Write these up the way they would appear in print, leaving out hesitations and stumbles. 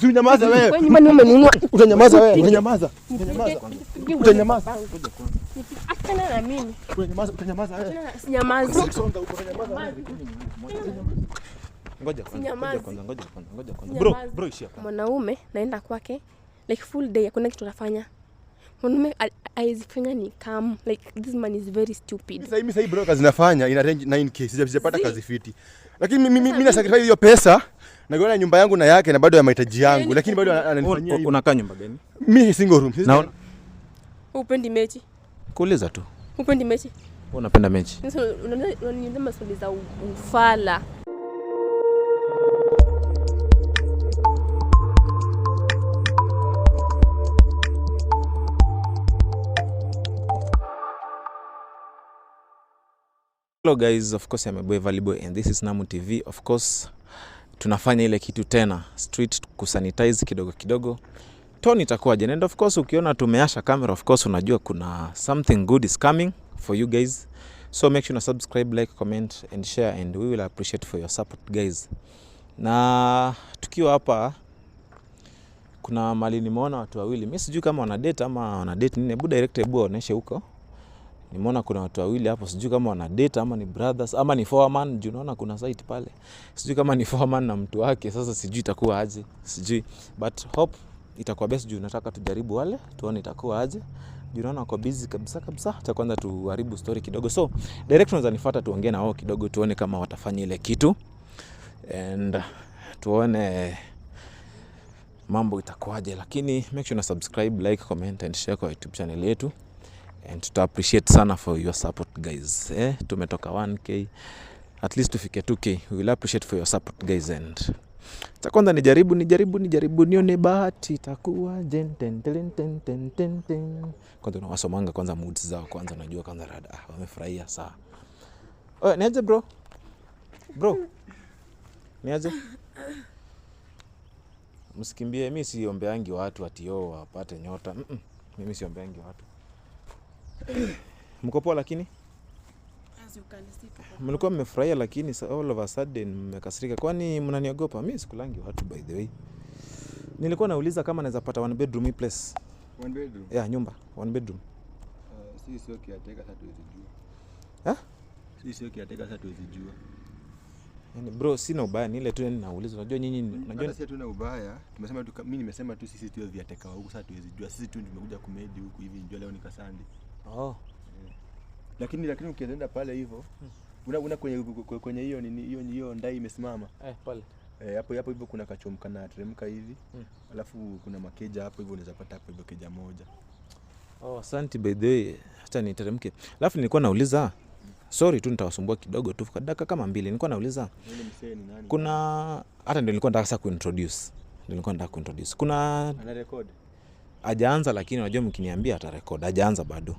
Si unyamaza wewe. Wewe nyumbani umenunua. Utanyamaza wewe. Utanyamaza. Utanyamaza. Achana na mimi. Utanyamaza wewe. Sinyamaza. Songa huko utanyamaza. Ngoja kwanza. Bro, ishia kwanza. Mwanaume naenda kwake like full day hakuna kitu anafanya. Mwanaume aizifanya ni calm like this man is very stupid. Sasa bro kazi nafanya ina range 9k sijapata kazi fiti. Lakini mimi na sacrifice hiyo pesa na kuona nyumba yangu na yake na bado ya mahitaji yangu lakini bado ananifanyia hivi. Unakaa nyumba gani? Mimi single room. Naona Upendi mechi? Kuuliza tu. Upendi mechi? Unapenda mechi? Sasa unaniuliza maswali za ufala. Hello guys, of course I'm a boy Valiboy and this is Namu TV. Of course tunafanya ile kitu tena street kusanitize kidogo. Tone itakuwaje? And of course ukiona tumeasha camera, of course unajua kuna something good is coming for you guys. So make sure to subscribe, like, comment and share and we will appreciate for your support guys. Na tukiwa hapa kuna mali nimeona watu wawili. Mimi sijui kama wana date ama wana date nini. Hebu direct hebu waoneshe huko. Nimeona kuna watu wawili hapo, sijui kama wana date ama ni brothers ama ni foreman. Juu naona kuna site pale. Sijui kama ni foreman na mtu wake. Sasa sijui itakuwa aje. Sijui. But hope itakuwa best juu nataka tujaribu wale. Tuone itakuwa aje. Juu naona wako busy kabisa. Cha kwanza tuharibu story kidogo. So, direct unaweza nifuata tuongee na wao kidogo tuone kama watafanya ile kitu. And tuone mambo itakuwaje. Lakini make sure na subscribe, like, comment and share kwa YouTube channel yetu. And to appreciate sana for your support guys. Tumetoka 1k. At least tufike 2k. We will appreciate for your support guys. And cha kwanza nijaribu nione bahati itakuwa ten. Kwanza unawasomanga kwanza moods zao kwanza unajua kwanza rada. Wamefurahia saa. Oye, niaje bro? Niaje? Msikimbie, mimi siombeangi watu atio wapate nyota. Mimi siombeangi watu. Mko poa lakini? Mlikuwa mmefurahia lakini all of a sudden mmekasirika. Kwani mnaniogopa? Mimi sikulangi watu by the way. Nilikuwa nauliza kama naweza pata one bedroom place. One bedroom? Yeah, nyumba, one bedroom. Sisi kiateka sasa tuwezi jua. Sisi kiateka sasa tuwezi jua. Yaani bro, sina ubaya ni ile tu nauliza. Unajua nyinyi unajua sisi hatuna ubaya. Tumesema tu mimi nimesema tu sisi tu viateka huko sasa tuwezi jua. Sisi tu tumekuja kumedi huku hivi njoo leo ni Kasandi. Lakini ukienda pale hivyo una kwenye hiyo nini hiyo ndai imesimama. Pale. Hapo hivyo kuna kachomka na teremka hivi. Alafu kuna makeja hapo hivyo unaweza pata hapo hivyo keja moja. Asante by the way. Acha niteremke. Alafu nilikuwa nauliza sorry tu nitawasumbua kidogo tu kwa dakika kama 2. Nilikuwa nauliza kuna hata ndio nilikuwa nataka kuintroduce. Kuna ana record. Hajaanza lakini unajua mkiniambia ata record. Hajaanza bado.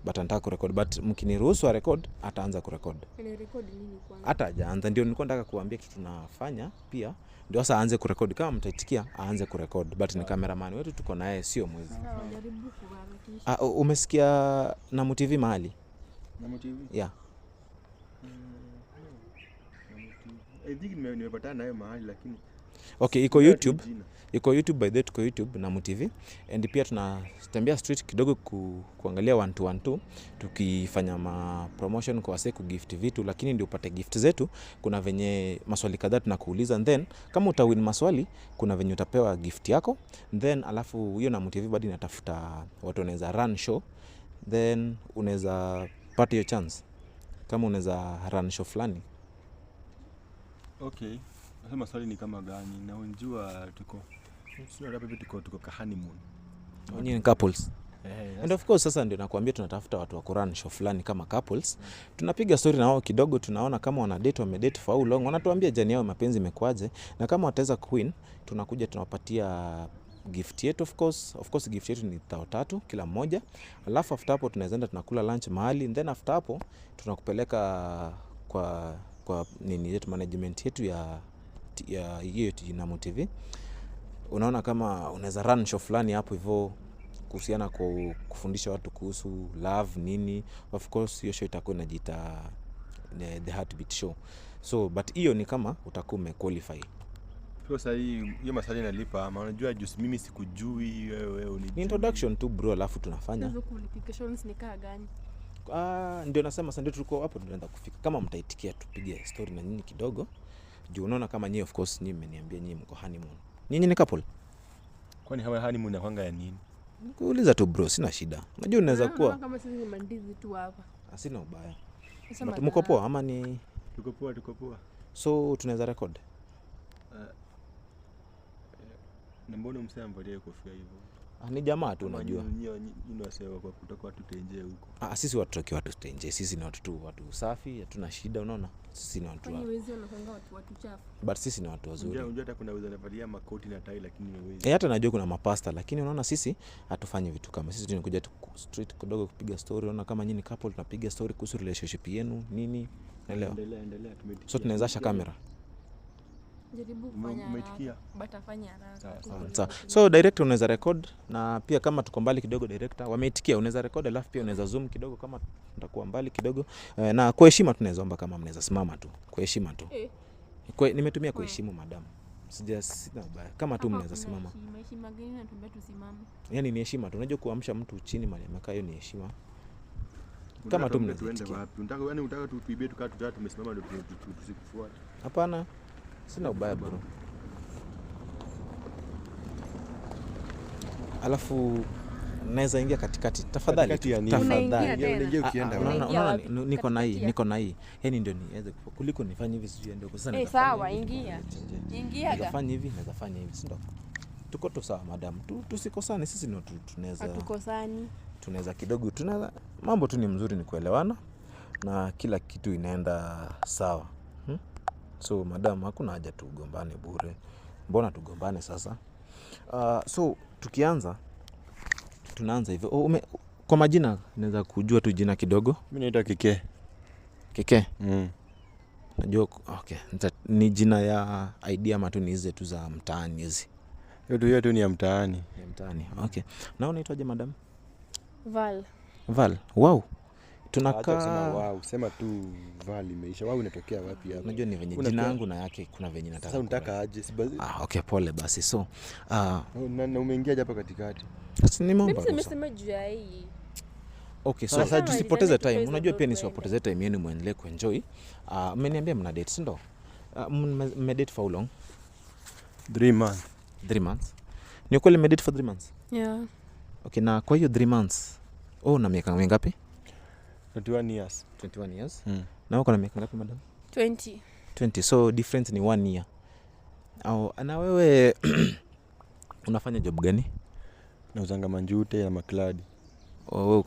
But anataka kurecord but mkiniruhusu a record ataanza kurecord. Ana record nini kwanza? Hata hajaanza ndio nilikuwa nataka kuambia kitu tunafanya pia ndio sasa aanze kurecord kama mtaitikia aanze kurecord but ni cameraman wetu tuko naye sio mwezi. Jaribu kuharakisha. Umesikia Namu TV mahali? Namu TV? Yeah. I think nimepatana nayo mahali lakini okay, iko YouTube by the way, tuko YouTube Namu TV and pia tunatembea street kidogo kuangalia 1-2 tukifanya promotion kwa wase ku gift vitu, lakini ndio upate gift zetu kuna venye maswali kadhaa tunakuuliza and then kama utawin maswali kuna venye utapewa gift yako then alafu hiyo Namu TV bado inatafuta watu wanaweza run show then unaweza pata hiyo chance kama unaweza run show fulani. Okay. Nasema swali ni kama gani? Na unjua tuko honeymoon. Wenyewe ni couples. And of course sasa ndio nakwambia tunatafuta watu wa kurun show fulani kama couples. Tunapiga story na wao kidogo tunaona kama wana date wamedate for how long. Wanatuambia jani yao mapenzi imekuaje na kama wataweza queen tunakuja tunawapatia gift yetu of course gift yetu ni 3,000 kila mmoja. Alafu after hapo tunaenda tunakula lunch mahali and then after hapo tunakupeleka kwa nini yetu management yetu ya hiyo Namu TV. Unaona kama unaweza run show fulani hapo hivyo kuhusiana kufundisha watu kuhusu love nini. Of course hiyo show itakuwa inajiita The Heartbeat Show. So but hiyo ni kama utakuwa umequalify. Sasa hiyo maswali nalipa ama unajua juice mimi sikujui wewe unijui. Ni introduction tu bro, alafu tunafanya. Hizo qualifications ni kaa gani? Ndio nasema sasa ndio tuko hapo tunaenda kufika. Kama mtaitikia tupige story na nyinyi kidogo. Juu unaona kama nyinyi of course nyinyi mmeniambia nyinyi mko honeymoon. Nyinyi ni couple? Kwani hawa honeymoon inakwanga ya nini? Kuuliza tu bro, sina shida. Unajua unaweza kuwa Kama sisi ni mandizi tu hapa. sina ubaya. Sasa Mko poa ama ni Tuko poa. so tunaweza record? Na mbona msiambalie kofia hivyo? Ni jamaa tu unajua. Nyinyi wasewa kwa kutoka watu tenje huko. Sisi watu toki watu tenje. Sisi ni watu tu watu safi, hatuna shida unaona. Sisi ni watu. Kwani wezi wanapanga watu chafu. But sisi ni watu wazuri. Unajua hata kuna wazanavalia makoti na tai lakini hawezi. Hata najua kuna mapasta lakini unaona sisi hatufanyi vitu kama sisi tunakuja tu street kidogo kupiga story. Unaona kama nyinyi couple tunapiga story kuhusu relationship yenu nini, naelewa. Endelea So tunaweza washa kamera. Jaribu kufanya Umeitikia? Batafanya haraka. Sawa. So director unaweza record na pia kama tuko mbali kidogo director wameitikia unaweza record, alafu pia unaweza zoom kidogo kama tutakuwa mbali kidogo. Na kwa heshima tunaweza omba kama mnaweza simama tu. Kwa heshima tu. Nimetumia kwa heshima madam. Sina ubaya. Kama tu mnaweza simama. Heshima gani na tumbea tusimame? Yaani ni heshima tu. Unajua kuamsha mtu chini mali amekaa hiyo ni heshima. Kama tu mnaweza. Unataka tuibie tukaa tutatu tumesimama ndio tusikufuate. Hapana. Sina ubaya bro. Alafu naweza ingia katikati. Tafadhali. Unaingia ukienda wapi? Niko na hii. Yaani ndio niweze kuliko nifanye hivi sijui ndio sasa. Sawa, ingia. Nafanya hivi, naweza fanya hivi, si ndio? Tuko tu sawa madam. Tusikosane, sisi ni tunaweza. Hatukosani. Tunaweza kidogo mambo tu ni mzuri ni kuelewana na kila kitu inaenda sawa. So madam hakuna haja tugombane bure. Mbona tugombane sasa? So tukianza tunaanza hivyo. Kwa majina naweza kujua tu jina kidogo. Mimi naitwa Kike. Kike? Najua okay. Ni jina ya ID ama tu ni hizo tu za mtaani hizi? Hiyo tu ni ya mtaani. Ya mtaani. Okay. Na unaitwaje madam? Val. Wow. Sema tu Val imeisha. Wow inatokea wapi hapa? Unajua ni venye jina yangu na yake kuna venye nataka. Sasa unataka aje? Okay, pole basi. So na umeingia hapa katikati. Ni mambo. Mimi nimesema juu ya hii. Okay, so sasa tusipoteze time. Unajua pia nisiwapoteze time yenu muendelee kuenjoy. Mmeniambia mna date, si ndio? Mmedate for how long? 3 months. 3 months. Ni kweli mmedate for 3 months? Yeah. Okay, na kwa hiyo 3 months. Na miaka mingapi? 21 years. 21 years. Na uko na miaka ngapi madam? 20. So difference ni 1 year. Na wewe unafanya job gani? Nauzanga manjute na makladi. Wewe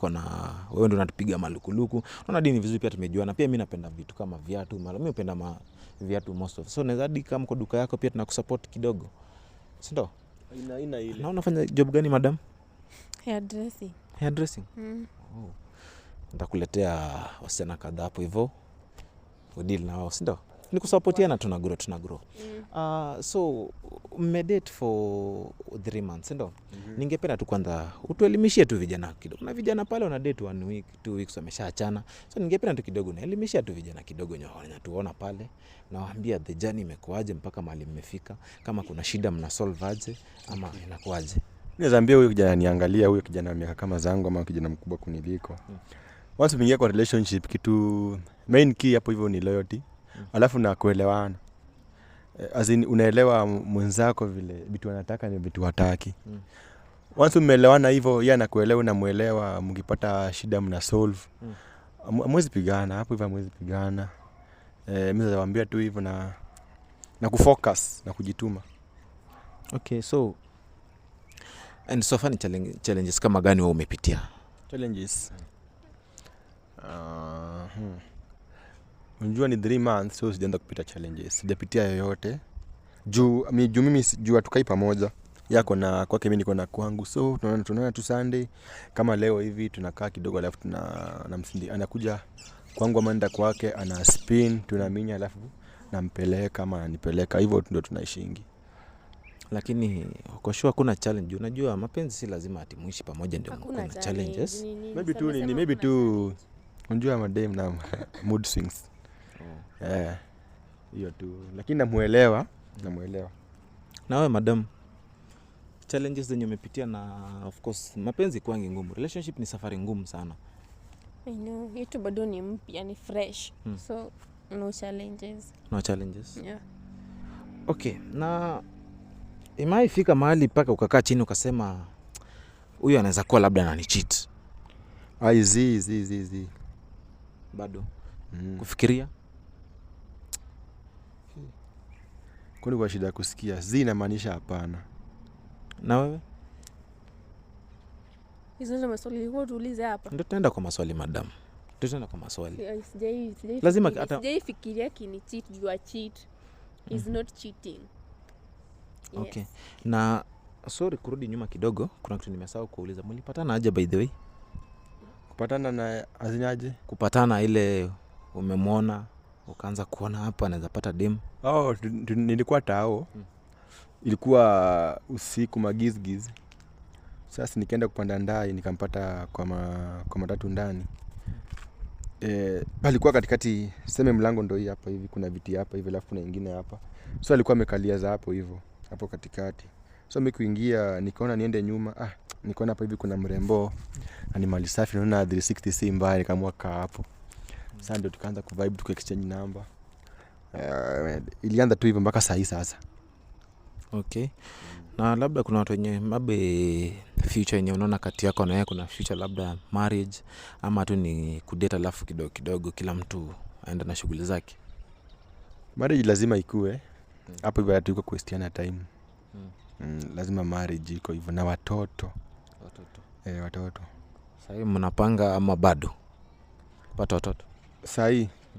ndo unatupiga malukuluku. Unaona dini vizuri pia tumejuana. Pia mimi napenda vitu kama viatu. Mimi napenda viatu most of. So naweza hadi kama kwa duka yako pia tunakusupport kidogo. Si ndio? Ina ile. Na unafanya job gani madam? Hairdressing. Nitakuletea wasichana kadhaa hapo hivyo. Udeal na wao, si ndio? Ni kusupportiana tunagrow. So mmedate for 3 months, ndio? Ningependa tu kwanza utuelimishie tu vijana kidogo. Na vijana pale wana date 1 week, 2 weeks wameshaachana. So ningependa tu kidogo naelimishia tu vijana kidogo tuona pale. Nawaambia the journey imekuaje mpaka mahali mmefika. Kama kuna shida mna solve aje ama inakuaje. Naweza ambia huyo kijana niangalia, huyo kijana wa miaka kama zangu ama kijana mkubwa kuniliko. Once umeingia kwa relationship, kitu main key hapo hivyo ni loyalty. Alafu na kuelewana. As in unaelewa mwenzako vile vitu anataka ni vitu hataki. Once umeelewana hivyo, yeye anakuelewa na muelewa, mkipata shida mna solve. Hamwezi pigana, hapo hivyo hamwezi pigana. Mimi nawaambia tu hivyo na kufocus na kujituma. Okay, so and so far challenges kama gani wewe umepitia? Challenges. Unajua ni 3 months, so sijaanza kupita challenges. Sijapitia yoyote. Juu mimi hatukai pamoja. Yako na kwake mimi niko na kwangu. So tunaona tu Sunday kama leo hivi tunakaa kidogo, alafu tunamsindi anakuja kwangu ama nenda kwake, ana spin, tunaminya, alafu nampeleka ama ananipeleka. Hivyo ndio tunaishingi. Lakini kwa sure kuna challenge. Unajua mapenzi si lazima ati muishi pamoja ndio kuna challenges. Maybe tu unajua madem na mood swings. Hiyo tu. Lakini namuelewa. Na wewe madam, challenges zenye umepitia, na of course mapenzi kwangi ngumu, relationship ni safari ngumu sana. I know, yetu bado ni mpya, ni fresh. So no challenges. No challenges. Yeah. Okay, na imaifika mahali paka ukakaa chini ukasema huyu anaweza kuwa labda ananicheat? Zi Bado kufikiria? Kwani kwa shida kusikia zi inamaanisha hapana. Na wewe? Hizo ndo maswali nilikuwa tuulize hapa. Ndio tunaenda kwa maswali madam. Tutaenda kwa maswali. Lazima hata sijaifikiria kini cheat, you are cheat. Is not cheating. Yes. Okay. Na sorry kurudi nyuma kidogo, kuna kitu nimesahau kuuliza. Mlipatana aje by the way? Kupatana na azinaje? Kupatana ile umemwona ukaanza kuona hapa anaweza pata dem. Nilikuwa tao. Ilikuwa usiku magiz. Sasa nikaenda kupanda ndai nikampata kwa matatu ndani. Palikuwa katikati, sema mlango ndio hii hapa hivi, kuna viti hapa hivi alafu kuna nyingine hapa. So alikuwa amekalia za hapo hivyo, hapo katikati. So mimi kuingia nikaona niende nyuma, nikaona hapa hivi kuna mrembo na ni mali safi, naona 360 si mbaya, nikaamua kaa hapo. Sasa ndio tukaanza kuvibe, exchange number. Ilianza tu hivyo mpaka saa hii sasa. Okay. Na labda kuna watu wenye mabe future yenye unaona kati yako na yeye, kuna future labda marriage ama tu ni kudate alafu kidogo kidogo kila mtu aenda na shughuli zake? Marriage lazima ikue. Hapo hivyo hatuko kuestiana time. Lazima marriage iko hivyo na watoto. Watoto. Sasa hivi mnapanga ama bado kupata watoto?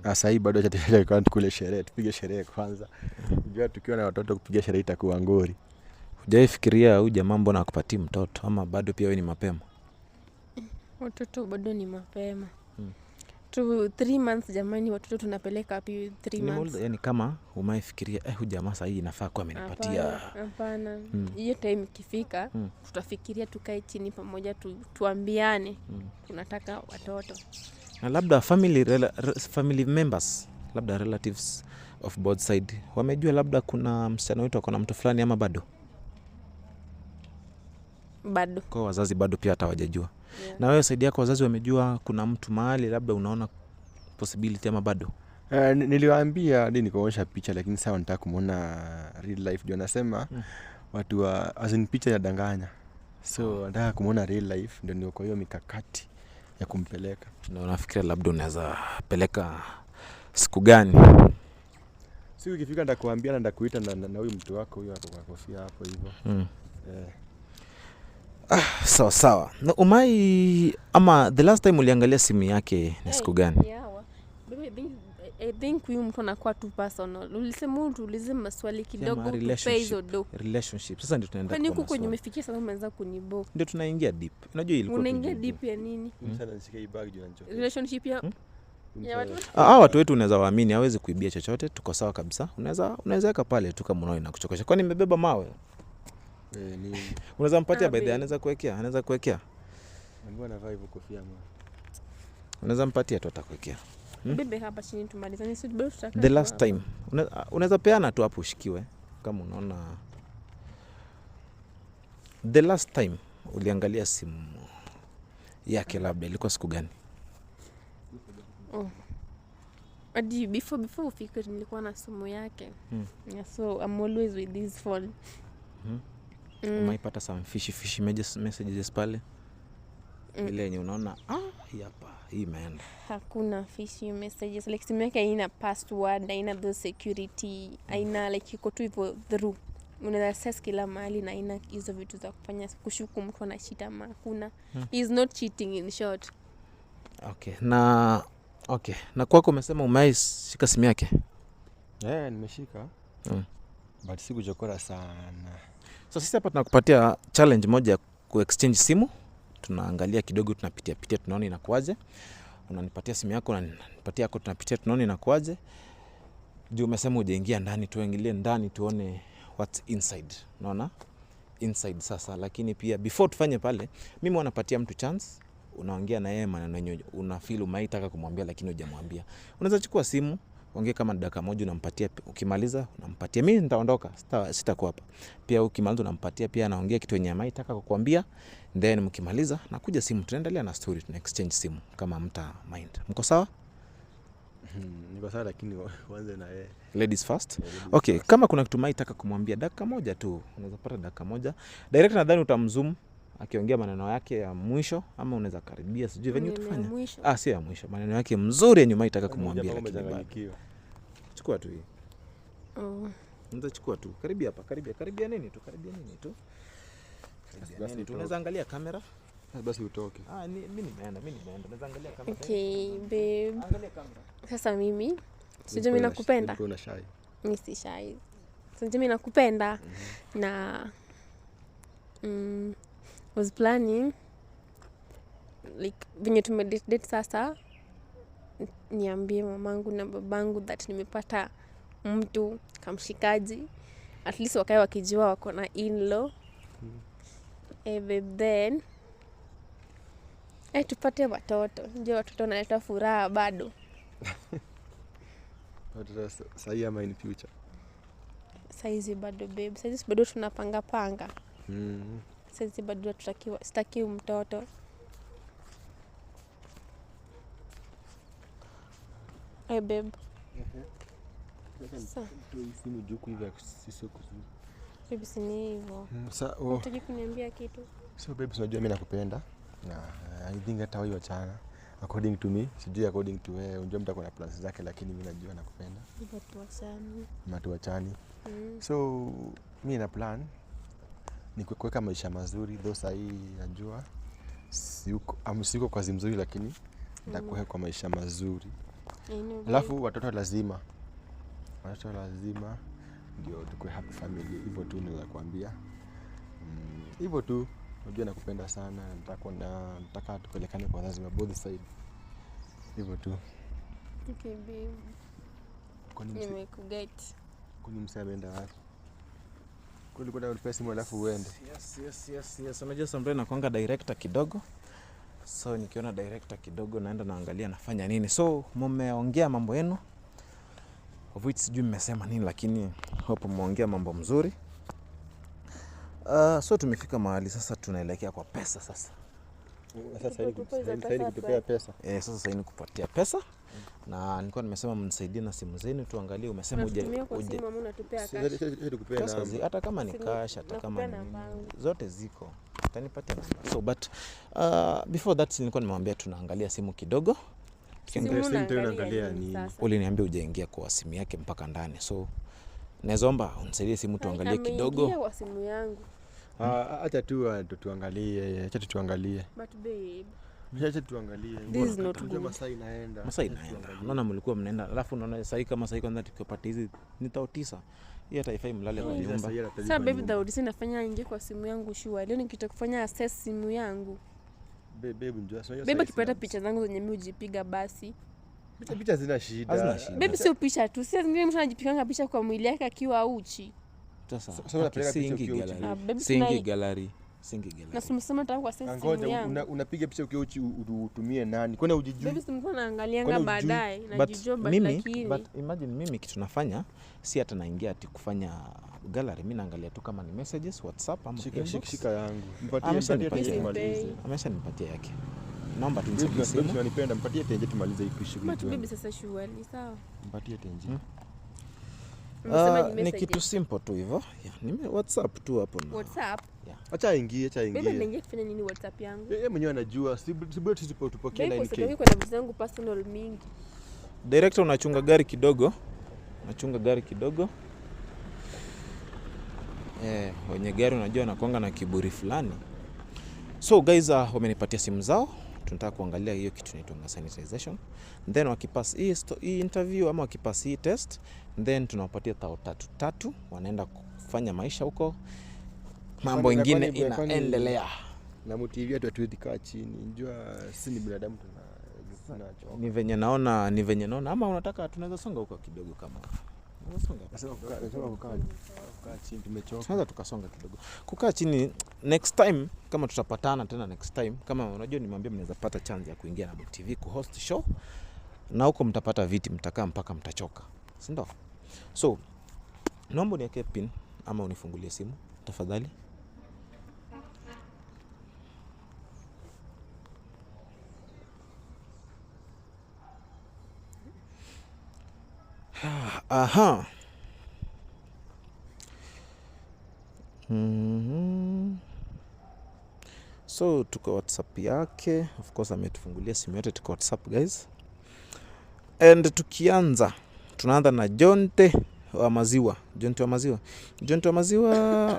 Sasa hii bado hajataka kwa tukule sherehe, tupige sherehe kwanza. Unajua tukiwa na watoto kupiga sherehe itakuwa ngori. Hujaifikiria huyu jamaa mbona akupatii mtoto ama bado pia wewe ni mapema? Watoto bado ni mapema. 3 months jamani, watoto tunapeleka wapi 3 months? Yaani kama umaifikiria huyu jamaa sasa hii inafaa kwa amenipatia. Hapana. Hiyo time ikifika tutafikiria, tukae chini pamoja tuambiane tunataka watoto. Na labda family members, labda relatives of both side wamejua labda kuna msichana wetu ako na mtu fulani ama bado? Bado. Kwa wazazi bado pia hata hawajajua. Yeah. Na wewe side yako wazazi wamejua kuna mtu mahali labda unaona possibility ama bado? Niliwaambia hadi nikaonyesha picha, lakini sasa wanataka kumuona real life. Ndio nasema watu wa azin picha inadanganya. So wanataka kumuona real life, ndio kwa hiyo mikakati ya kumpeleka. Na unafikiria labda unaweza peleka siku gani? Siku ikifika nitakuambia na nitakuita na huyu mtu wako huyo hapo kwa kofia hapo hivyo. Sawa. Na ama the last time uliangalia simu yake ni siku gani? I think huyu mtu anakuwa too personal. Ulisema tuulize maswali kidogo kupe hizo do. Relationship. Sasa ndio tunaenda kwa maswali. Kwani huko nimefikia sasa umeanza kunibo. Ndio tunaingia deep. Unajua ilikuwa unaingia deep ya nini? Sasa nishike hii bag juu na njoo. Relationship ya watu wetu unaweza waamini, hawezi kuibia chochote, tuko sawa kabisa. Unaweza weka pale tu kama unaona inakuchokesha. Kwani nimebeba mawe? Unaweza mpatia by the anaweza kuwekea. Mbona anavaa hivyo kofia mwa? Unaweza mpatia tu atakuwekea. Bebe hapa chini tumalizane, sisi bado tutakaa. The last time unaweza peana tu hapo ushikiwe kama unaona. The last time uliangalia simu yake labda ilikuwa siku gani? Adi before ufike nilikuwa na simu yake. Yeah, so I'm always with this phone. Umeipata some fishy messages pale? Ile yenye unaona hapa hii imeenda. Hakuna fishy messages. Like simu yake haina password, haina the security, haina like iko tu hivyo through. Unaweza access kila mahali na haina hizo vitu za kufanya kushuku mtu anashita ama hakuna. He is not cheating in short. Okay. Na kwako umesema umeishika simu yake? Nimeshika. But sikuchokora sana. So sisi hapa tunakupatia challenge moja ya ku-exchange simu. Tunaangalia kidogo, tunapitia tunaona inakuaje. Unanipatia simu yako na nipatia yako, tunapitia tunaona inakuaje. Juu umesema hujaingia ndani, tuingilie ndani tuone what's inside. Unaona? Inside sasa, lakini pia before tufanye pale, mimi wanapatia mtu chance. Unaongea na yeye maneno yenyewe una feel umaitaka kumwambia lakini hujamwambia. Unaweza chukua simu ongea kama dakika moja unampatia, ukimaliza unampatia. Mimi nitaondoka, sitakuwa hapa. Pia ukimaliza unampatia, pia anaongea kitu yenye ametaka kukuambia, then mkimaliza nakuja simu, tunaendelea na story, tuna exchange simu kama mta mind. Mko sawa? Niko sawa, lakini uanze na yeye. Ladies first. Yeah, ladies Okay, first. kama kuna kitu maitaka kumwambia dakika moja tu, unaweza pata dakika moja. Direct nadhani utamzoom akiongea maneno yake ya mwisho, ama unaweza karibia, sijui venye utafanya. Si ya mwisho, maneno yake mzuri yenye maitaka kumwambia, lakini bado. Chukua tu hii. Unaweza chukua tu. Karibia hapa, karibia nini tu, Basi tunaweza angalia kamera. Basi utoke. Mimi nimeenda. Unaweza angalia kamera. Okay, babe. Angalia kamera. Sasa mimi sijui mimi nakupenda. Kuna shy. Mimi si shy. Sijui mimi nakupenda na was planning like venye tumedate sasa, niambie mamangu na babangu that nimepata mtu kamshikaji, at least wakae wakijua wako na in-law. Babe, then tupate watoto. Ndio watoto wanaleta furaha bado. Watoto sahi ama in future? Saizi bado babe. Saizi bado tunapanga. Saizi bado sitaki mtoto. Babe. Sasa Simu juku hivi sisi kuzuri. babe, si ni hivyo. Unataka kuniambia kitu? So babe, unajua mimi nakupenda. Na I think hata wewe wachana. According to me, sijui according to wewe, unajua mtu akona plans zake, lakini mimi najua nakupenda. Tuachane. So mimi na plan ni kuweka maisha mazuri, though sahi najua siko kwa mzuri, lakini nitakuweka kwa maisha mazuri. Alafu watoto lazima ndio tukue happy family. Hivyo tu naweza kuambia. Hivyo tu, unajua nakupenda sana, nataka tupelekane kwa wazazi wa both side. Hivyo tu. Okay babe. Nimekuget. Kwani msee ameenda wapi? Kwani kwenda unipe simu alafu uende? Yes. Unajua sometimes nakuanga director kidogo. So nikiona director kidogo naenda naangalia nafanya nini. So mmeongea mambo yenu. Of which sijui mmesema nini, lakini hope mmeongea mambo mzuri. So tumefika mahali sasa tunaelekea kwa pesa sasa. Sasa hivi kutupea pesa. Sasa hivi kupatia pesa. Na nilikuwa nimesema mnisaidie na simu zenu tuangalie. Umesema uje hata kama ni cash, hata kama ni zote ziko. Utanipatia namba. So but before that nilikuwa nimemwambia tunaangalia simu kidogo. Tunaangalia ni uliniambia ujaingia kwa simu yake mpaka ndani. So naomba unisaidie simu tuangalie kidogo. Ameingia kwa simu yangu. Acha tu tuangalie, But babe, acha tuangalie. This is not good. Masaa inaenda. Unaona mlikuwa mnaenda. Alafu unaona sasa kwanza tukipata hizi ni tao 9. Hii hata ifai mlale kwa nyumba. Sasa baby Daudi sinafanya ingie kwa simu yangu shua. Leo nikitaka kufanya access simu yangu. Babe njoo sasa. Baby kipata picha zangu zenye mimi ujipiga basi. Picha zina shida. Baby sio picha tu. Sasa zingine mtu anajipikanga picha kwa mwili yake akiwa uchi. Sasa unapeleka picha ukiwa singi gallery. Na simsema nataka kwa access simu yangu. Unapiga picha ukiwa uchi utumie nani? Kwani hujijui? Baby simko naangalianga baadaye najijua lakini. But imagine mimi kitu nafanya si hata naingia ati kufanya gallery, mimi naangalia tu kama ni messages WhatsApp ama shika yangu. Ameshanipatia yake. Naomba tumsaidie simu. Tunanipenda, mpatie tenje tumalize hii shughuli yetu. Baby sasa shughuli sawa. Mpatie tenje. Ni kitu simple tu hivyo. Ni WhatsApp tu hapo na. WhatsApp? Acha ingie. Baby anaingia kufanya nini WhatsApp yangu? Yeye mwenyewe anajua. Si bado tupokea 9K. Baby kwa vitu zangu personal mingi. Director unachunga gari kidogo. Wenye gari unajua anakuanga na kiburi fulani. So guys, wamenipatia simu zao. Tunataka kuangalia hiyo kitu inaitwa sanitization. Then wakipass hii interview ama wakipass hii test, then tunawapatia tao 3 wanaenda kufanya maisha huko. Mambo mengine inaendelea. Na motive yetu hatuwezi kaa chini. Unajua sisi ni binadamu tunachoka. Ni venye naona ama unataka tunaweza songa huko kidogo kama. Kukaa chini tumechoka. Sasa tukasonga kidogo. Kukaa chini next time kama tutapatana tena next time, kama unajua nimwambia mnaweza pata chance ya kuingia na TV ku host show. na huko mtapata viti, mtakaa mpaka mtachoka, si ndio? So naomba uniweke pin ama unifungulie simu tafadhali. Aha. So tuko WhatsApp yake, of course ametufungulia simu yote, tuko WhatsApp guys. And tunaanza na Jonte wa maziwa.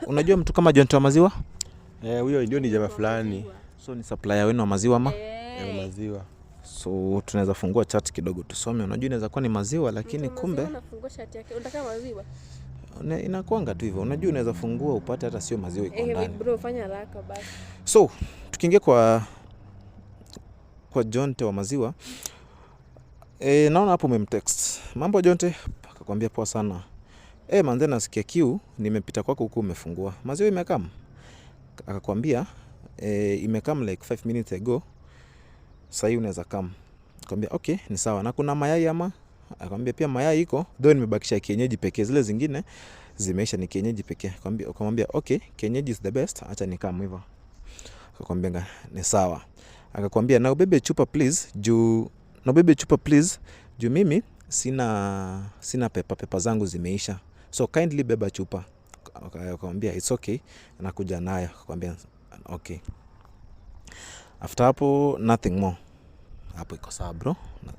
Unajua mtu kama Jonte wa maziwa? Huyo ndio ni jamaa fulani. So ni supplier wenu wa maziwa ama? Maziwa. So tunaweza fungua chat kidogo tusome. Unajua inaweza kuwa ni maziwa lakini kumbe unafungua chat yake. Unataka maziwa? Inakuanga tu hivyo. Unajua unaweza fungua upate hata sio maziwa iko ndani. Bro, fanya haraka basi. So tukiingia kwa Jonte wa maziwa, naona hapo umemtext. Mambo Jonte? Akakwambia poa sana. Manze nasikia kiu, nimepita kwako huko umefungua. Maziwa imekam? Akakwambia imekam like 5 minutes ago. Sasa unaweza come. Akamwambia okay, ni sawa. Na kuna mayai ama? Akamwambia pia mayai iko, though nimebakisha kienyeji pekee, zile zingine zimeisha, ni kienyeji pekee. Akamwambia okay, kienyeji is the best, acha nikam hivyo. Akakwambia ni sawa. Akakwambia na ubebe chupa please, juu mimi sina pepa zangu zimeisha. So kindly beba chupa. Akamwambia it's okay, nakuja nayo. Akamwambia okay. After hapo nothing more. Hapo iko sawa bro.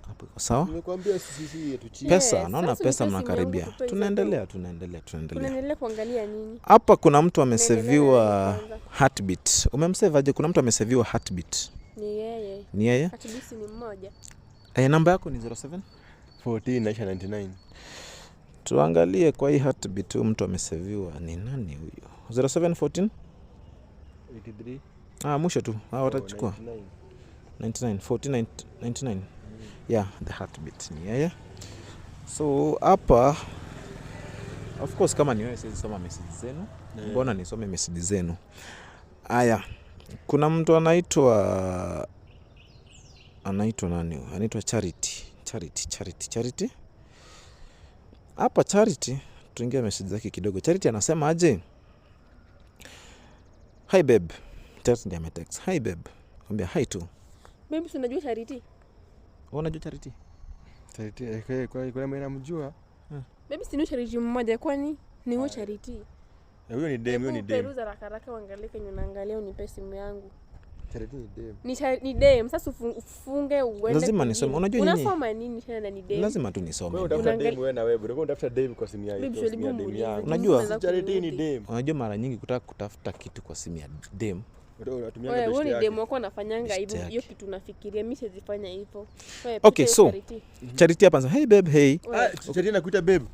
Hapo iko sawa. Nimekwambia sisi yetu chini. Pesa, naona pesa mnakaribia. Tunaendelea. Tunaendelea kuangalia nini? Hapa kuna mtu ameseviwa Heartbeat. Umemsave aje? Kuna mtu ameseviwa Heartbeat. Ni yeye. Heartbeat ni mmoja. Namba yako ni 07 14 naisha 99. Tuangalie kwa hii Heartbeat mtu ameseviwa ni nani huyo? 0714 83. Mwisho tu. Watachukua 99 14 99. Yeah, the Heartbeat ni yeye. So hapa of course kama ni wewe siwezi soma message zenu. Mbona nisome message zenu? Aya. Kuna mtu anaitwa nani? Anaitwa Charity. Hapa Charity tuingie message zake kidogo. Charity anasema aje? Hi babe. Charity ndiye ametext. Hi babe. Kwambia hi tu. Babe, unajua Charity? Unajua Charity? Charity kwa mimi namjua. Babe, si ni Charity mmoja kwani? Ni huyo Charity. Huyo ni dem. Peruza haraka uangalie kwenye unaangalia unipe simu yangu. Charity ni dem. Ni dem. Sasa ufunge uende. Lazima nisome. Unajua nini? Unasoma nini tena ni dem? Lazima tu nisome. Wewe unatafuta dem wewe na wewe. Wewe unatafuta dem kwa simu yako. Dem yako. Unajua Charity ni dem. Unajua mara nyingi kutafuta kitu kwa simu ya dem. Wewe ni dem wako anafanyanga hivyo. Hiyo kitu unafikiria mimi sizifanya hivyo. Okay, so Charity hapa anasema hey babe, hey. Charity anakuita babe.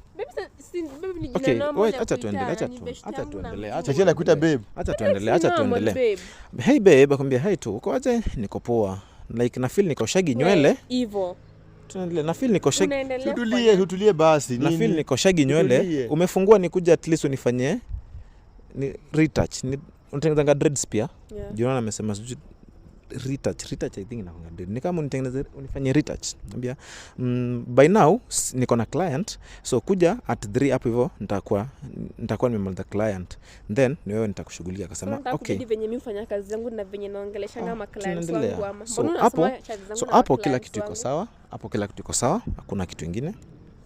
Babe ni jina Okay, normal. wait, acha tuendelee. Charity anakuita babe. Acha tuendelee. Hey babe, akwambia hi tu. Uko aje? Niko poa. Like na feel niko shagi nywele. Hivyo. Tuendelee. Na feel niko shagi. Tutulie basi. Na feel niko shagi nywele. Umefungua nikuja at least unifanyie ni retouch. Ni unatengeneza dreads pia. Jiona amesema retouch I think inakuanga dread. Ni kama unifanyie retouch. Naambia by now niko na client, so kuja at 3 hapo hivyo nitakuwa nimemaliza client, then ni wewe nitakushughulikia. Akasema okay. Ndio venye mimi hufanya kazi zangu na venye naongelesha kama clients wangu ama. So hapo kila kitu iko sawa. Hakuna kitu kingine.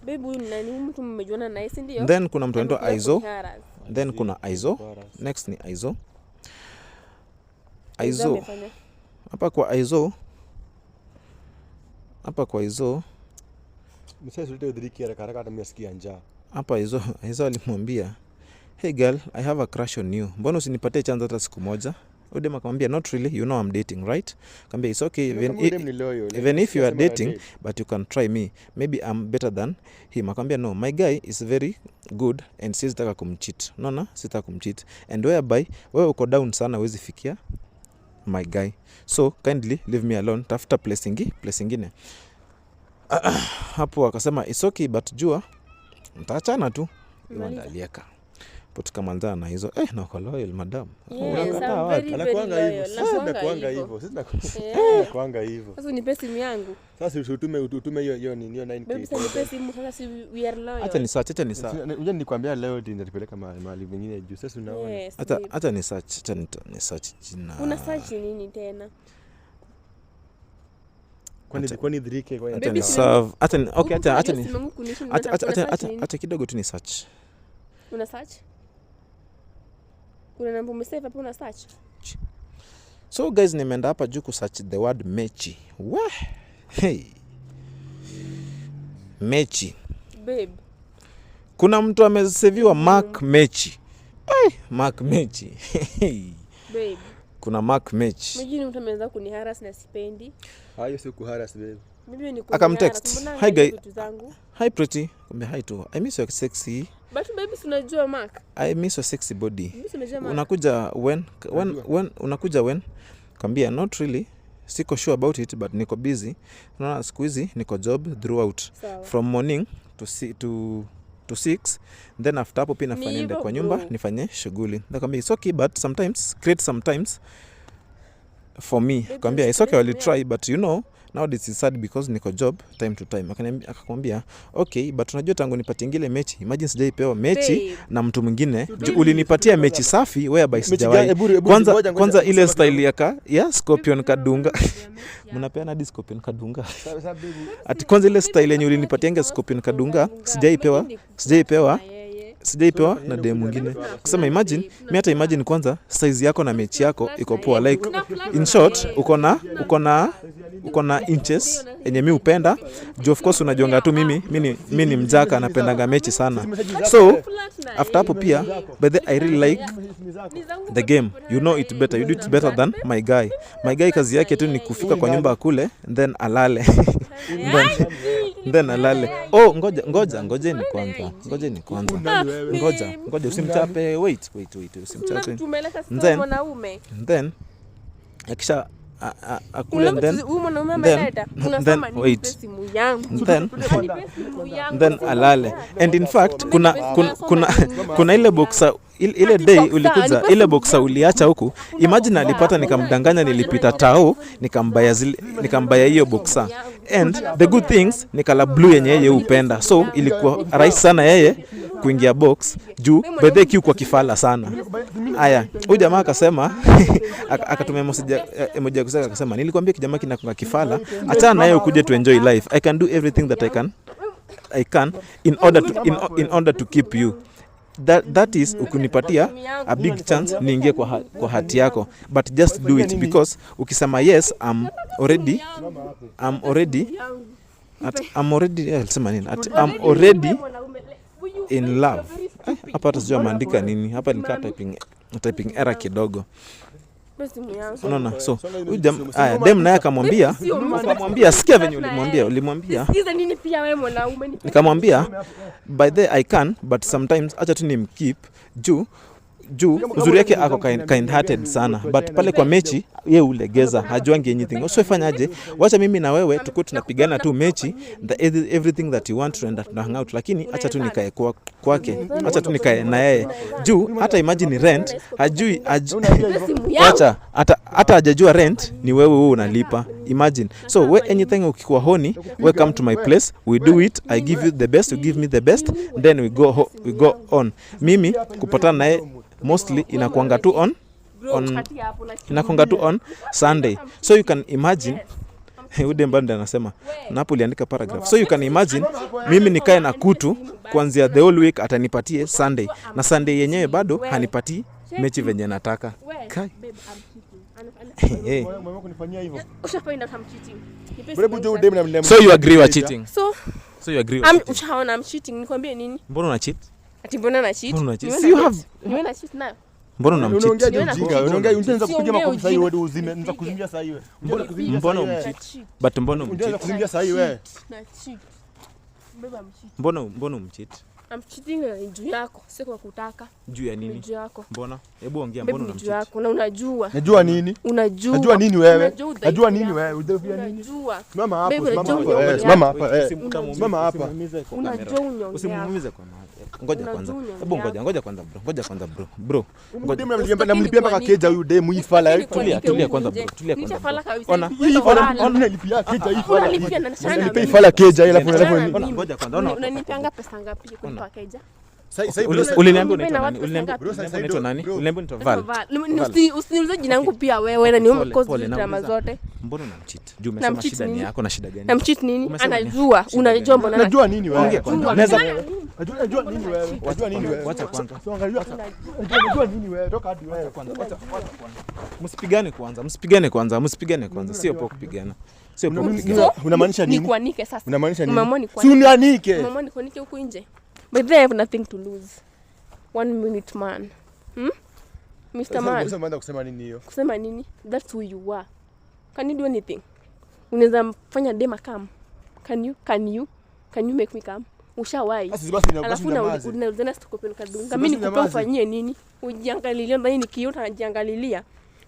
Babe, huyu nani mtu mmejuana naye si ndio? Then kuna mtu anaitwa Aizo. Then kuna Aizo. Next ni Aizo. Hapa kwa Aizo msasa ulete udhiriki haraka hata mimi nasikia njaa. Hapa Aizo alimwambia hey girl, I have a crush on you. Mbona usinipatie chance hata siku moja? Udem akamwambia not really, you know I'm dating, right? Akamwambia it's okay even if you are dating, but you can try me. Maybe I'm better than him. Akamwambia no, my guy is very good and sitaka kumcheat. No, sitaka kumcheat. And whereby wewe uko down sana huwezi fikia my guy. So kindly leave me alone. Tafuta place ingine. Hapo akasema it's okay but jua nitaachana tu. Alieka. tukamalizana na hizo na uko loyal madam. Yes, Unakataa I'm wapi? very, Anakuanga very hivyo. loyal. Sisi Nakuanga tunakuanga hivyo. hivyo. Sisi Eh. tunakuanga hivyo. Sasa unipe simu yangu. Sasa utume hiyo nini hiyo 9K. Baby, sasa nipe simu sasa, si we are loyal. Acha ni search. Unajua nilikwambia leo nitakupeleka mahali vingine juu. Sasa unaona. Yes, babe. Acha ni search. Jina. Una search nini tena? Kwani 3K kwa Acha ni Baby, serve. Acha ni okay, acha ni Simu yangu kunishi, unataka search nini? acha kidogo tu ni search. Una search? Kuna namba umesave hapo, una search? So guys, nimeenda hapa juu ku search the word mechi. Wah. Hey. Mechi. Babe, Kuna mtu ameseviwa Mark Mechi. Mark Mechi. babe. Kuna Mark Mechi. Mjini mtu ameanza kuniharas na sipendi. Hayo sio kuharas babe. Mimi ni Akamtext, "Hi guy." vitu zangu. Hi pretty. Kumbe hi tu. I miss your sexy. But baby, si unajua Mark? I miss your sexy body. Mimi si unajua Mark. Unakuja when unakuja when? Kambia not really. Siko sure about it but niko busy. Unaona siku hizi niko job throughout. Sawa. From morning to 6, then after hapo pia Ni nafanya ende hivyo, kwa nyumba bro. nifanye shughuli. Nakwambia it's okay but sometimes create sometimes for me. Baby, Kwambia it's okay, I will usikimbie. try but you know nowadays it's sad because niko job time to time. Akakwambia okay but unajua tangu nipatie ngile mechi, imagine sijaipewa mechi Babe. na mtu mwingine. Babe. Ulinipatia mechi safi whereby Mechi sijawahi. gani? Ebu Kwanza ile style ya Scorpion Kadunga. Mnapeana hadi Scorpion Kadunga. Sasa babe. Ati kwanza ile style yenye ulinipatianga Scorpion Kadunga sijaipewa na dem mwingine. Kusema imagine, mimi hata imagine kwanza size yako na mechi yako iko poa, like in short uko na inches yenye mimi upenda. Juu of course unajonga tu mimi ni mjaka, napendanga mechi sana. So after hapo pia but I really like the game, you know it better, you do it better than my guy. My guy kazi yake tu ni kufika kwa nyumba akule then alale. then alale. Oh, ngojeni kwanza. Ngoja usimchape. Wait, usimchape. Tumeleta Then- sasa mwanaume. Then akisha akule then Huyu mwanaume ameleta. Unasema ni wait. simu yangu. then Simu yangu. then alale. And in fact kuna ile boxa ile day ulikuja ile boxa uliacha huku. Imagine alipata nikamdanganya nilipita tao nikambaya hiyo boxa. And the good things ni kala blue yenye yeye upenda. So ilikuwa rahisi sana yeye kuingia box juu bedhe kiu kwa kifala sana. Aya, huyu jamaa akasema akatumia emoji kusema akasema nilikwambia kijamaa kinakunga kifala, achana naye ukuje to enjoy life. I can do everything that I can in order to keep you. That is ukunipatia a big chance niingie kwa hati yako, but just do it because ukisema yes I'm already in love. Hapa hata sijui ameandika nini hapa, nikaa typing error kidogo. Simu yangu. Unaona, so dem naye akamwambia sikia venye ulimwambia Sikiza nini pia wewe mwanaume? nikamwambia by the I can but sometimes acha tu nimkeep juu uzuri yake ako kind hearted sana, but pale kwa mechi yeye ulegeza, hajuangi anything. Usifanyaje, wacha mimi na wewe tukue tunapigana tu mechi, everything that you want to hang out, lakini acha tu nikae kwake, acha tu nikae na yeye juu hata imagine rent hajui acha hata hajajua rent ni wewe unalipa, imagine. So we anything ukikuwa honi, welcome to my place, we do it, I give you the best, you give me the best, then we go on. Mimi kupatana naye mostly inakuanga tu on Sunday. So you can imagine Ude Mbanda anasema na hapo uliandika paragraph. So you can imagine mimi nikae na kutu kuanzia the whole week, atanipatie Sunday na Sunday yenyewe bado hanipatii mechi venye nataka. Kai. Mama kunifanyia hivyo. Ushafind out I'm cheating. Hebu jo dem na So you agree with cheating? So you agree with cheating? Ushaona I'm cheating, nikwambie nini? Mbona una cheat? Ati mbona na cheat? You have Niwe na cheat nayo. mbona unamcheat? Unaanza kupiga makofi sasa hivi wewe uzime, unaweza kuzimbia sasa hivi. Mbona umcheat? But mbona Unaweza umcheat? kuzimbia sasa hivi wewe. Na cheat. Beba I'm cheat. Mbona umcheat? I'm cheating na juu yako, sio kwa kutaka. Juu ya nini? Juu yako. Mbona? Hebu ongea, mbona unamcheat? Juu yako na unajua. Najua nini? Unajua. Najua nini wewe? Najua nini wewe? Udhaifu nini? Unajua. Mama hapo, Baby, mama unajua hapo. unyonge Mama yako. hapa. Mama hapa. Unajua unyonge. Usimuumize kwa maana. Ngoja kwanza. Hebu ngoja kwanza bro. Ngoja kwanza bro. Bro. Ngoja namlipia mpaka keja huyu demu hii fala. Tulia kwanza bro. Tulia kwanza. Nitafala kabisa. Ona nalipia keja hii fala. Unalipia na sana. Nalipia fala keja ila kuna Ngoja kwanza. Ona. Unanipianga pesa ngapi kulipa keja? Uliniambia unaitwa nani? Unaitwa nani? Uliniambia unaitwa Val. Usiniulize jina langu pia wewe na niombe cause drama zote. Mbona unamcheat? Juu umesema shida ni yako na shida gani? Namcheat nini? Anajua. Unajua mbona? Najua nini wewe? Ongea kwanza. Unaweza Najua nini wewe? Najua nini wewe? Wacha kwanza. Najua nini wewe? Toka hadi wewe kwanza. Wacha Msipigane kwanza. Sio poa kupigana. Sio poa kupigana. Unamaanisha nini? Nikuanike sasa. Unamaanisha nini? Mama Si unianike. Mama nikuanike huko nje. But they have nothing to lose. 1 minute man. Mr. Man. Unasema kusema nini hiyo? Kusema nini? That's who you are. Can you do anything? Unaweza fanya dema come. Can you make me come? Ushawahi. Alafu unauliza sikope nikadunga. Mimi nikupe ufanyie nini? Ujiangalilie ndani nikiota najiangalilia.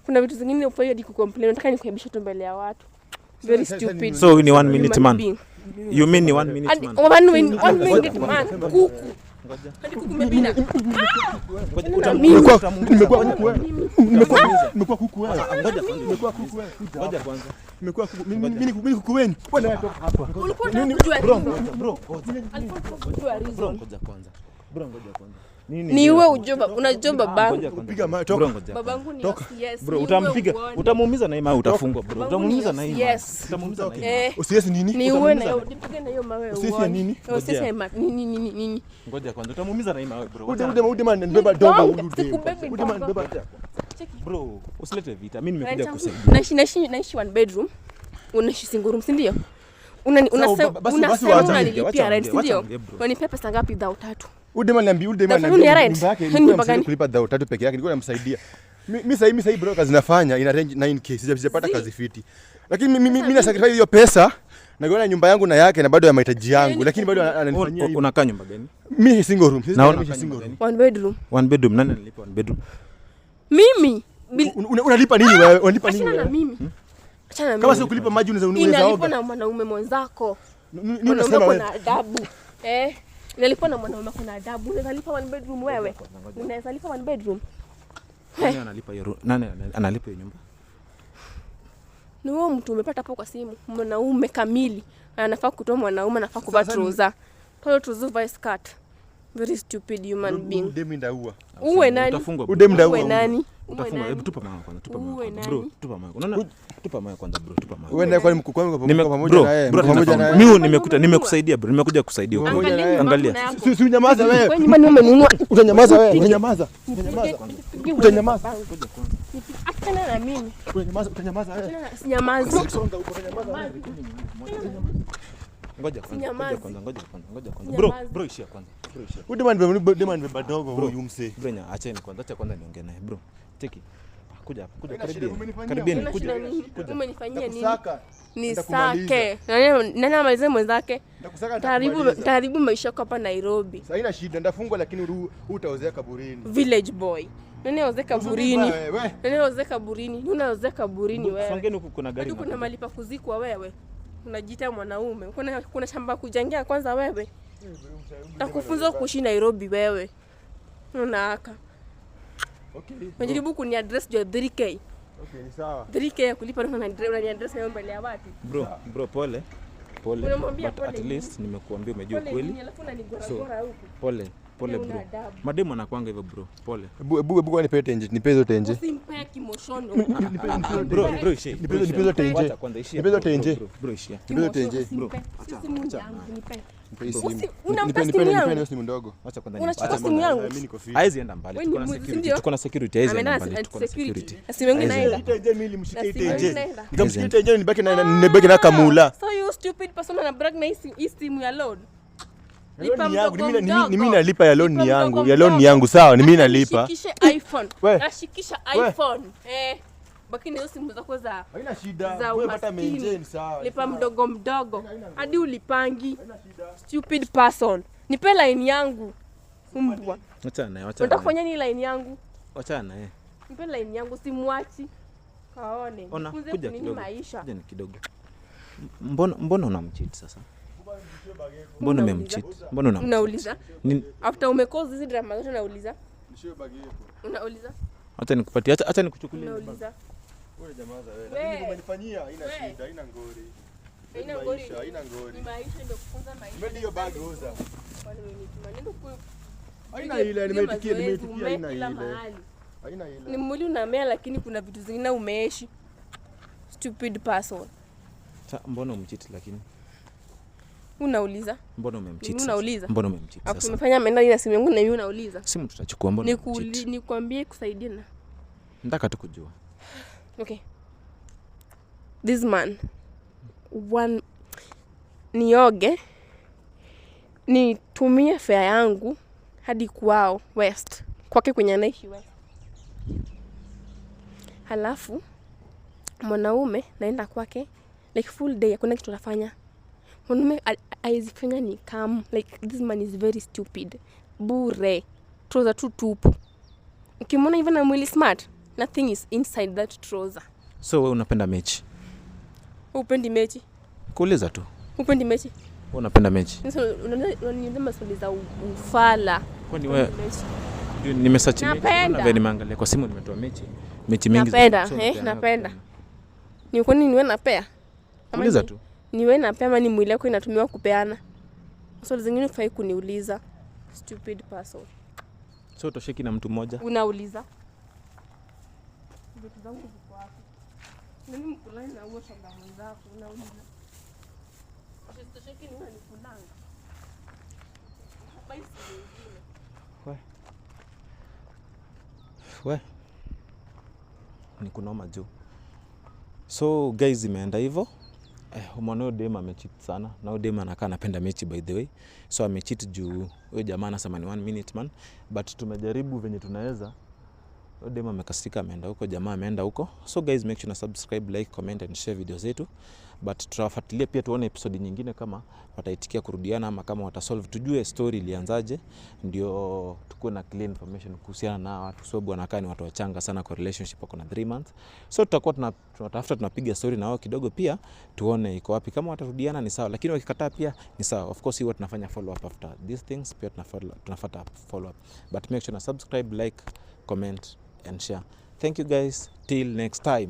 Kuna vitu zingine ufanye hadi kucomplain. Nataka nikuaibisha tu mbele ya watu. Very stupid. So ni 1 minute man. You mean ni 1 minute man? 1 minute man. Kuku. Hadi kuku mebina. Nimekuwa kuku wewe. Mimi kuku wenu. Bwana toka hapa. Ulikuwa unajua bro. Ngoja kwanza. Ni wewe ujoba, unajua babangu. Piga mawe toka. Babangu ni yes. Bro, utampiga, utamuumiza na mawe utafungwa bro. Utamuumiza na mawe. Utamuumiza na mawe. Usiesi nini? Ni wewe na nipige na hiyo mawe. Usiesi nini? Usiesi nini? Ngoja kwanza, utamuumiza na mawe bro. Udema nibeba dogo. Udema nibeba. Bro, usilete vita. Mimi nimekuja kusaidia. Naishi 1 bedroom. Unaishi single room, si ndio? Unasema unalipia rent, si ndio? Unanipea pesa ngapi? 3,000. Udema niambia nyumba yake ni kulipa 3,000 peke yake, nilikuwa namsaidia. Mimi sasa bro kazi nafanya ina range 9k, sijapata kazi fiti. Lakini mimi na sacrifice hiyo pesa na kuona nyumba yangu na yake na bado ya mahitaji yangu, lakini bado ananifanyia hivi. Unakaa nyumba gani? Mimi single room. Naona single room. 1 bedroom. 1 bedroom, nani analipa 1 bedroom? Mimi. Unalipa nini wewe? Unalipa nini wewe? Achana na mimi. Kama sio kulipa maji unaweza oga. Inalipa na mwanaume mwenzako. Mwanaume kuna adabu. Inalipa na mwanaume kuna adabu. Unaweza lipa 1 bedroom wewe? Unaweza lipa 1 bedroom? Nani analipa hiyo? Nani analipa hiyo nyumba? Ni wewe mtu umepata hapo kwa simu. Mwanaume kamili. Anafaa kutoa mwanaume, anafaa kuvaa trouser. Pale trouser vaa skirt. Very stupid human being. Udemi ndaua. Uwe nani? Udemi ndaua. Uwe nani? Utafungwa. Hebu tupa mawe kwanza, tupa mawe. Bro, tupa mawe. Unaona? Tupa mawe kwanza bro, tupa mawe. Wewe ndio kwa mkuu kwangu pamoja na yeye. Pamoja na yeye. Mimi nimekusaidia bro, nimekuja kusaidia. Angalia. Si unyamaza wewe. Wewe nyumbani umenunua. Utanyamaza wewe, utanyamaza. Utanyamaza. Achana na mimi. Utanyamaza wewe. Sinyamaza. Ngoja kwanza. Bro ishia kwanza. Udema nibeba dogo huyu mse. Bro nya acheni kwanza, acha kwanza niongee naye bro. Take it. Kuja karibia. Kuja. Umenifanyia nini? Ni sake. Nani amalize mwenzake? Taribu maisha yako hapa Nairobi. Sasa haina shida, ndafungwa lakini utaozea kaburini. Village boy. Nani aozea kaburini? Nani aozea kaburini? Nani aozea kaburini wewe? Songeni huku kuna gari. Kuna mahali pa kuzikwa wewe. Unajiita mwanaume. Kuna shamba kujengea kwanza wewe. Takufunza kuishi Nairobi wewe. Unaaka. Okay. Unajaribu kuni address juu 3k. Okay, ni sawa. 3k ya kulipa na unani address na mbele ya watu. Bro pole. Unamwambia But at least nimekuambia umejua kweli. So, pole bro. Mademu anakuanga hivyo bro. Pole. Ebu nipe tenje, nipe hizo tenje. Usimpe kimoshono. Bro ishia. Nipe hizo tenje. Nipe hizo tenje. Bro ishia. Nipe hizo tenje. Bro. Nipe. Nipe simu ndogo. Acha kwanza. Unachukua simu yangu. Mimi niko fit. Haizi enda mbali. Tuko na security. Haizi enda mbali. Tuko na security. Simu yangu inaenda. Tenje mimi mshike tenje. Nikamshike tenje nibaki na kamula. So you stupid person na brag na hii simu ya load. Mimi nalipa ya loan yangu. Ya loan yangu sawa, ni mimi nalipa. Shikisha iPhone. Nashikisha iPhone. Baki na hiyo simu zako za. Haina shida. Wewe pata maintain sawa. Lipa mdogo. Hadi ulipangi. Stupid person. Nipe line yangu. Mbwa. Acha naye, acha. Unataka kufanya nini line yangu? Acha naye. Nipe line yangu simwachi. Kaone. Ona, Nifunze kuja nini kidogo. maisha. Kuja ni kidogo. Mbona unamcheat sasa? Mbona umemcheat? Mbona Unauliza? Ni After umekoza hizi drama zote unauliza? Nishie bagi yako. Unauliza? acha nikupatie, acha nikuchukulie. Unauliza? Wewe jamaa za wewe. Lakini umenifanyia haina shida, haina ngori. Haina ngori. Haina ngori. Ni maisha ndio kufunza maisha. Mimi hiyo bagi uza. Kwani wewe ni ndio ku Haina ile nimeitikia haina kila ile. mahali. Haina ile. Ni mwili unamea lakini kuna vitu zingine umeishi. Stupid person. Mbona umcheat lakini? Unauliza? Mbona umemcheat? Mimi unauliza? Mbona umemcheat Hapo sasa? umefanya ameenda na simu yangu na mimi unauliza? Simu tutachukua, mbona umemcheat? Nikwambie kusaidiana. Nataka tu kujua. Okay. This man nioge nitumie fare yangu hadi kwao West. Kwake kwenye anaishi West. Halafu mwanaume naenda kwake like full day hakuna kitu anafanya. Mwanaume aizifanya ni calm like this man is very stupid. Bure. Trouser tu tupu. Ukimwona even na mwili smart, nothing is inside that trouser. So wewe unapenda mechi? Upendi mechi? Kuuliza tu. Upendi mechi? Wewe unapenda mechi? Unaniuliza maswali za ufala. Kwani wewe nimesearch mechi, Napenda. na nimeangalia kwa simu, nimetoa mechi mingi. Napenda, napenda. Ni kwani niwe napea? Kuuliza tu. Niwe napea ama ni mwili wako inatumiwa kupeana? Swali zingine ufai kuniuliza. Stupid person. So utosheki na mtu mmoja? Unauliza? Vitu zangu viko wapi? Nani mkulani na huo shamba mwenzako? Unauliza? Usitosheki ni unanikulanga. Basi nyingine. We. Ni kunoma juu. So guys, imeenda hivyo. Umeona dem amecheat sana. Na dem anakaa anapenda mechi by the way. So amecheat juu huyo jamaa anasema ni 1 minute man. But tumejaribu venye tunaweza. Dem amekasirika, ameenda huko, jamaa ameenda huko. So guys, make sure na subscribe, like, comment and share video zetu. But tutawafuatilia pia tuone episode nyingine kama wataitikia kurudiana ama kama watasolve, tujue story ilianzaje, ndio tukuwe na clear information kuhusiana na watu, sababu wanakaa ni watu wachanga sana kwa relationship, wako na 3 months. So tutakuwa tunatafuta, tunapiga story na wao kidogo pia tuone iko wapi. Kama watarudiana ni sawa, lakini wakikataa pia ni sawa. Of course hiyo tunafanya follow up after these things, pia tunafuata follow up. But make sure na subscribe, like, comment and share. Thank you guys, till next time.